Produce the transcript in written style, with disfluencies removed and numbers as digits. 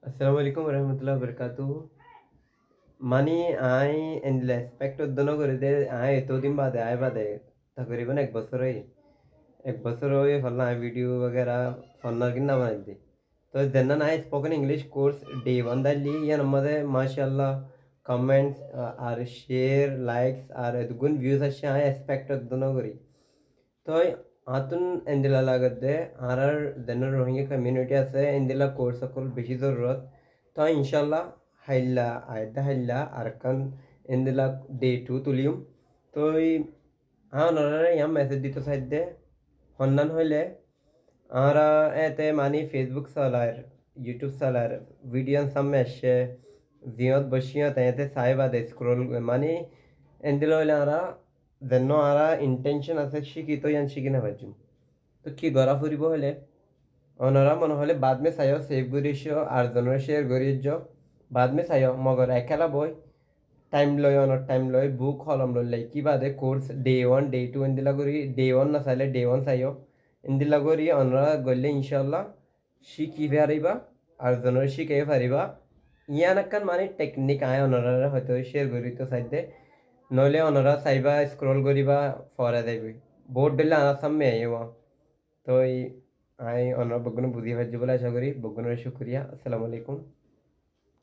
আসসালামু আলাইকুম রহমতুল্লাহ বরকাতু মানে আই এন্ড এক্সপেক্ট উদ্দন করে দে আই এতদিন বাদে তকরিবান এক বছর হয়ে ফেললাম আই ভিডিও वगैरह ফন্নার কিনা বানাই দি তো then I spoken English course day one daily ইয়ান মধ্যে মাশাআল্লাহ কমেন্টস আর শেয়ার লাইকস আর এদগুন ভিউজ আসে আই এক্সপেক্ট উদ্দন করি তো আতুন এন্দিলা লাগতে আর দেন রোহিঙ্গা কমিউনিটি আছে এন্দিলা কোর্স সকল বেশি জরুরত তো ইনশাল্লাহ হাইল্লা আয়দা হাইল্লা আরকান এন্দিলা ডে টু তুলিম তো ওনারা ইয়াম মেসেজ দিত সাইডে হন্নান হইলে আমরা এতে মানি ফেসবুক চালার ইউটিউব চালার ভিডিও সামনে আসে জিয়ত বসিয়ত এতে সাইবাদে স্ক্রোল মানে এন্দিলা হইলে আমরা যেন আরা ইন্টেনশন আছে শিখি তো ইয়ান শিখি না পারছুম তো কি গড়া ফুরিব হলে ওনারা মনে হলে বাদ মে চাইও সেভ করিস আর জনের শেয়ার করিস বাদ মে চাইও মগর একেলা বই টাইম লয় অনর টাইম লয় বুক হলম লই কি বাদে course day one day two এন্দিলা করি ডে ওয়ান না চাইলে ডে ওয়ান চাইও এন্দিলা করি ওনারা গলে ইনশাল্লাহ শিখি পারিবা আর জনের শিখাই পারিবা ইয়ান একখান মানে টেকনিক আয় ওনারা হয়তো শেয়ার করি তো সাইডে নইলে ওনারা চাইবা স্ক্রল করিবা ফরা যাইবে বহুত দিলে আনার সামনে আইব তো আই ওনারা বগুনো বুঝিয়ে পারছি বলে আশা করি বগুনের শুক্রিয়া আসসালামু আলাইকুম